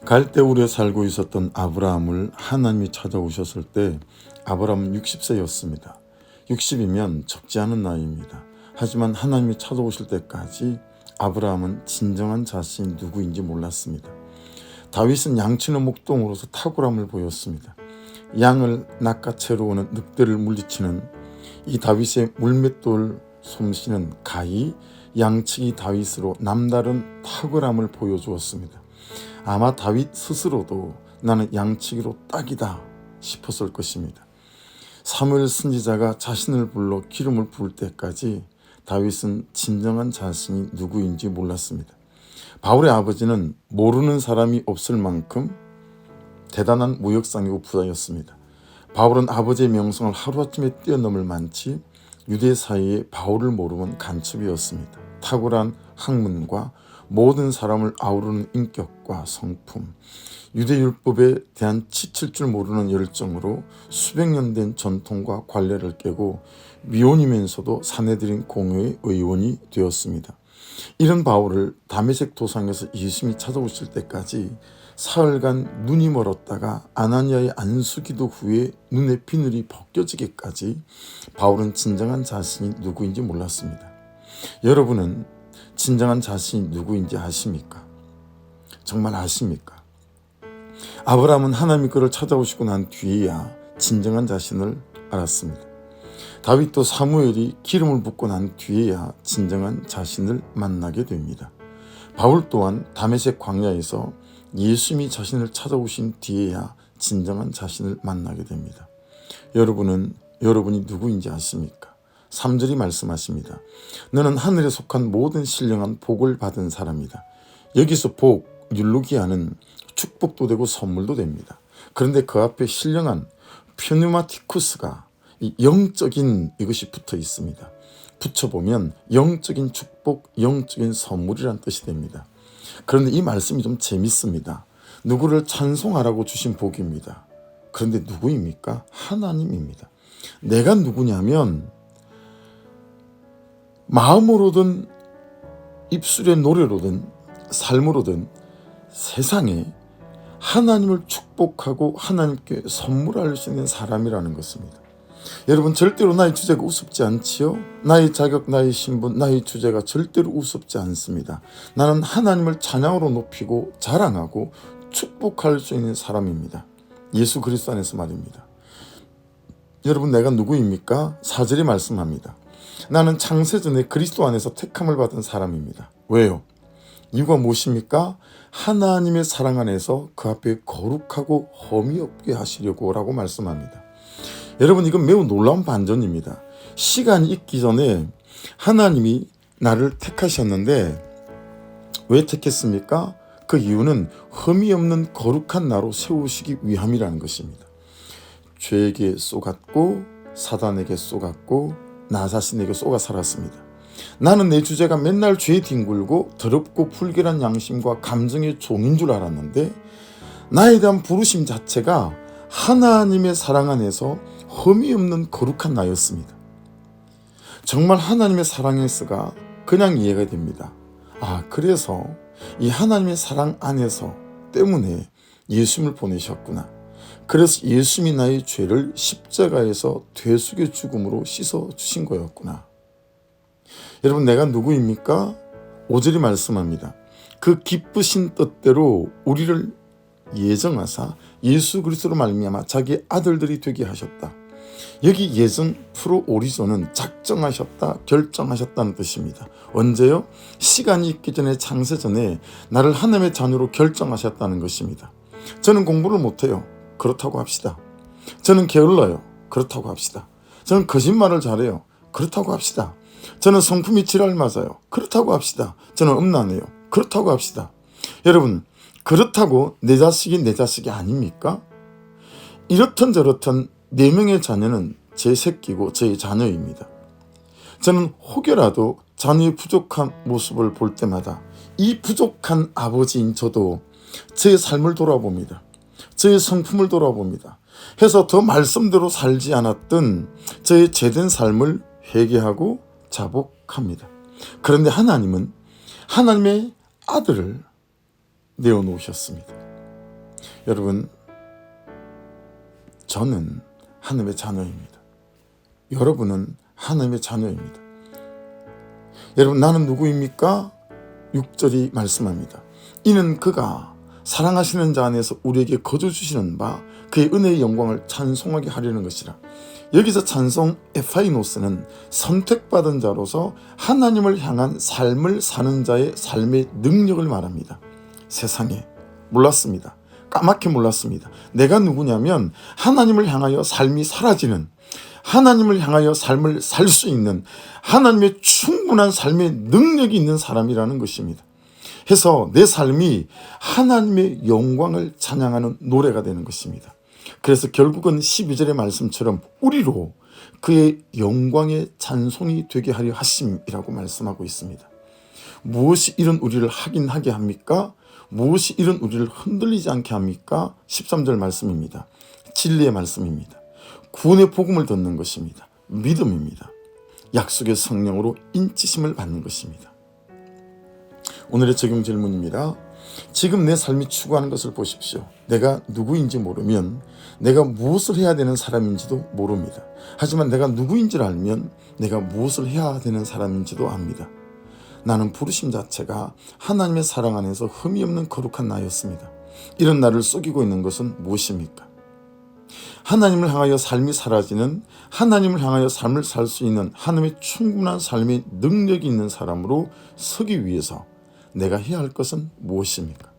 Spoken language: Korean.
갈대우르에 살고 있었던 아브라함을 하나님이 찾아오셨을 때 아브라함은 60세였습니다. 60이면 적지 않은 나이입니다. 하지만 하나님이 찾아오실 때까지 아브라함은 진정한 자신이 누구인지 몰랐습니다. 다윗은 양치는 목동으로서 탁월함을 보였습니다. 양을 낚아채러 오는 늑대를 물리치는 이 다윗의 물맷돌 솜씨는 가히 양치기 다윗으로 남다른 탁월함을 보여주었습니다. 아마 다윗 스스로도 나는 양치기로 딱이다 싶었을 것입니다. 사무엘 선지자가 자신을 불러 기름을 부을 때까지 다윗은 진정한 자신이 누구인지 몰랐습니다. 바울의 아버지는 모르는 사람이 없을 만큼 대단한 무역상이고 부자였습니다. 바울은 아버지의 명성을 하루아침에 뛰어넘을 만치 유대 사이에 바울을 모르면 간첩이었습니다. 탁월한 학문과 모든 사람을 아우르는 인격과 성품, 유대율법에 대한 지칠 줄 모르는 열정으로 수백 년 된 전통과 관례를 깨고 미혼이면서도 사내들인 공회의 의원이 되었습니다. 이런 바울을 다메섹 도상에서 예수님이 찾아오실 때까지 사흘간 눈이 멀었다가 아나니아의 안수기도 후에 눈의 비늘이 벗겨지기까지 바울은 진정한 자신이 누구인지 몰랐습니다. 여러분은 진정한 자신이 누구인지 아십니까? 정말 아십니까? 아브라함은 하나님의 그를 찾아오시고 난 뒤에야 진정한 자신을 알았습니다. 다윗도 사무엘이 기름을 붓고 난 뒤에야 진정한 자신을 만나게 됩니다. 바울 또한 다메섹 광야에서 예수님이 자신을 찾아오신 뒤에야 진정한 자신을 만나게 됩니다. 여러분이 누구인지 아십니까? 3절이 말씀하십니다. 너는 하늘에 속한 모든 신령한 복을 받은 사람이다. 여기서 복, 율루기아는 축복도 되고 선물도 됩니다. 그런데 그 앞에 신령한 퓨뉴마티쿠스가 영적인 이것이 붙어 있습니다. 붙여보면 영적인 축복, 영적인 선물이란 뜻이 됩니다. 그런데 이 말씀이 좀 재밌습니다. 누구를 찬송하라고 주신 복입니다. 그런데 누구입니까? 하나님입니다. 내가 누구냐면 마음으로든 입술의 노래로든 삶으로든 세상에 하나님을 축복하고 하나님께 선물할 수 있는 사람이라는 것입니다. 여러분, 절대로 나의 주제가 우습지 않지요? 나의 자격, 나의 신분, 나의 주제가 절대로 우습지 않습니다. 나는 하나님을 찬양으로 높이고 자랑하고 축복할 수 있는 사람입니다. 예수 그리스도 안에서 말입니다. 여러분, 내가 누구입니까? 4절이 말씀합니다. 나는 창세전에 그리스도 안에서 택함을 받은 사람입니다. 왜요? 이유가 무엇입니까? 하나님의 사랑 안에서 그 앞에 거룩하고 험이 없게 하시려고 라고 말씀합니다. 여러분, 이건 매우 놀라운 반전입니다. 시간이 있기 전에 하나님이 나를 택하셨는데 왜 택했습니까? 그 이유는 흠이 없는 거룩한 나로 세우시기 위함이라는 것입니다. 죄에게 쏘갔고 사단에게 쏘갔고 나 자신에게 쏘가 살았습니다. 나는 내 주제가 맨날 죄에 뒹굴고 더럽고 불결한 양심과 감정의 종인 줄 알았는데 나에 대한 부르심 자체가 하나님의 사랑 안에서 흠이 없는 거룩한 나였습니다. 정말 하나님의 사랑에서가 그냥 이해가 됩니다. 그래서 이 하나님의 사랑 안에서 때문에 예수님을 보내셨구나. 그래서 예수님이 나의 죄를 십자가에서 되숙여 죽음으로 씻어주신 거였구나. 여러분, 내가 누구입니까? 5절이 말씀합니다. 그 기쁘신 뜻대로 우리를 예정하사 예수 그리스도로 말미암아 자기 아들들이 되게 하셨다. 여기 예정 프로 오리조는 작정하셨다, 결정하셨다는 뜻입니다. 언제요? 시간이 있기 전에 창세전에 나를 하나님의 자녀로 결정하셨다는 것입니다. 저는 공부를 못해요. 그렇다고 합시다. 저는 게을러요. 그렇다고 합시다. 저는 거짓말을 잘해요. 그렇다고 합시다. 저는 성품이 지랄 맞아요. 그렇다고 합시다. 저는 음란해요. 그렇다고 합시다. 여러분, 그렇다고 내 자식이 아닙니까? 이렇든 저렇든 4명의 자녀는 제 새끼고 제 자녀입니다. 저는 혹여라도 자녀의 부족한 모습을 볼 때마다 이 부족한 아버지인 저도 제 삶을 돌아봅니다. 저의 성품을 돌아봅니다. 해서 더 말씀대로 살지 않았던 저의 죄된 삶을 회개하고 자복합니다. 그런데 하나님은 하나님의 아들을 내어놓으셨습니다. 여러분, 저는 하나님의 자녀입니다. 여러분은 하나님의 자녀입니다. 여러분, 나는 누구입니까? 6절이 말씀합니다. 이는 그가 사랑하시는 자 안에서 우리에게 거저 주시는 바 그의 은혜의 영광을 찬송하게 하려는 것이라. 여기서 찬송 에파이노스는 선택받은 자로서 하나님을 향한 삶을 사는 자의 삶의 능력을 말합니다. 세상에 몰랐습니다. 까맣게 몰랐습니다. 내가 누구냐면 하나님을 향하여 삶이 사라지는, 하나님을 향하여 삶을 살 수 있는, 하나님의 충분한 삶의 능력이 있는 사람이라는 것입니다. 해서 내 삶이 하나님의 영광을 찬양하는 노래가 되는 것입니다. 그래서 결국은 12절의 말씀처럼 우리로 그의 영광의 찬송이 되게 하려 하심이라고 말씀하고 있습니다. 무엇이 이런 우리를 하긴 하게 합니까? 무엇이 이런 우리를 흔들리지 않게 합니까? 13절 말씀입니다. 진리의 말씀입니다. 구원의 복음을 듣는 것입니다. 믿음입니다. 약속의 성령으로 인치심을 받는 것입니다. 오늘의 적용 질문입니다. 지금 내 삶이 추구하는 것을 보십시오. 내가 누구인지 모르면 내가 무엇을 해야 되는 사람인지도 모릅니다. 하지만 내가 누구인지를 알면 내가 무엇을 해야 되는 사람인지도 압니다. 나는 부르심 자체가 하나님의 사랑 안에서 흠이 없는 거룩한 나였습니다. 이런 나를 속이고 있는 것은 무엇입니까? 하나님을 향하여 삶이 사라지는, 하나님을 향하여 삶을 살 수 있는 하나님의 충분한 삶의 능력이 있는 사람으로 서기 위해서 내가 해야 할 것은 무엇입니까?